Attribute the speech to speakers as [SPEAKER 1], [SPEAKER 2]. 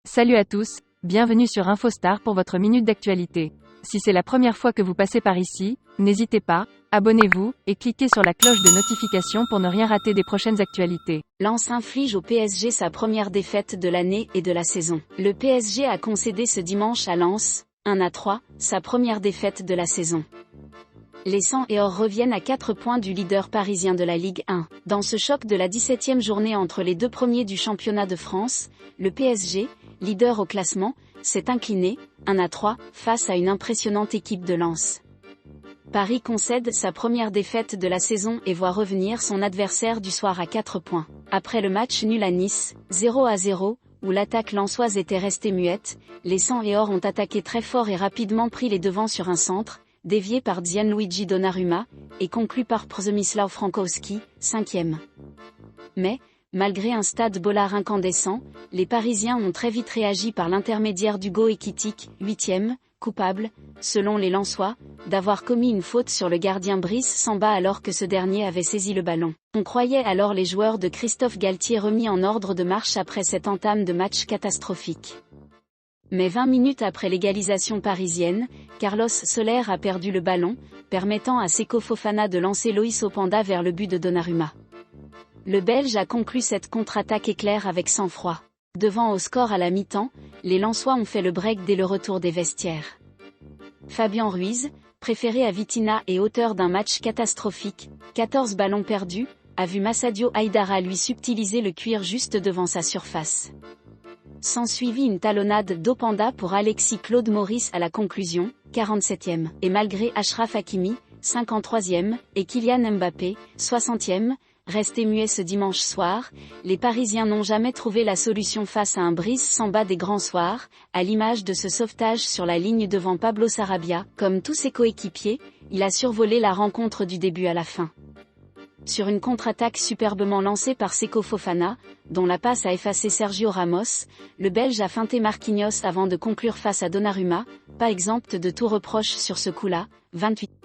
[SPEAKER 1] Salut à tous, bienvenue sur InfoStar pour votre minute d'actualité. Si c'est la première fois que vous passez par ici, n'hésitez pas, abonnez-vous, et cliquez sur la cloche de notification pour ne rien rater des prochaines actualités.
[SPEAKER 2] Lens inflige au PSG sa première défaite de l'année et de la saison. Le PSG a concédé ce dimanche à Lens, 1-3, sa première défaite de la saison. Les 100 et or reviennent à 4 points du leader parisien de la Ligue 1. Dans ce choc de la 17e journée entre les deux premiers du championnat de France, le PSG, leader au classement, s'est incliné, 1-3, face à une impressionnante équipe de Lens. Paris concède sa première défaite de la saison et voit revenir son adversaire du soir à 4 points. Après le match nul à Nice, 0-0, où l'attaque lensoise était restée muette, les 100 et or ont attaqué très fort et rapidement pris les devants sur un centre, dévié par Gianluigi Donnarumma, et conclu par Przemysław Frankowski, 5e. Mais, malgré un Stade Bollaert incandescent, les Parisiens ont très vite réagi par l'intermédiaire d'Hugo Ekitike, 8e, coupable, selon les Lensois, d'avoir commis une faute sur le gardien Brice Samba alors que ce dernier avait saisi le ballon. On croyait alors les joueurs de Christophe Galtier remis en ordre de marche après cette entame de match catastrophique. Mais 20 minutes après l'égalisation parisienne, Carlos Soler a perdu le ballon, permettant à Seko Fofana de lancer Loïs Openda vers le but de Donnarumma. Le Belge a conclu cette contre-attaque éclair avec sang-froid. Devant au score à la mi-temps, les Lensois ont fait le break dès le retour des vestiaires. Fabien Ruiz, préféré à Vitinha et auteur d'un match catastrophique, 14 ballons perdus, a vu Massadio Haïdara lui subtiliser le cuir juste devant sa surface. S'ensuivit une talonnade d'Openda pour Alexis Claude Maurice à la conclusion, 47e, et malgré Achraf Hakimi, 53e, et Kylian Mbappé, 60e, restés muets ce dimanche soir, les Parisiens n'ont jamais trouvé la solution face à un Brice Samba des grands soirs, à l'image de ce sauvetage sur la ligne devant Pablo Sarabia. Comme tous ses coéquipiers, il a survolé la rencontre du début à la fin. Sur une contre-attaque superbement lancée par Seko Fofana, dont la passe a effacé Sergio Ramos, le Belge a feinté Marquinhos avant de conclure face à Donnarumma, pas exempt de tout reproche sur ce coup-là, 28.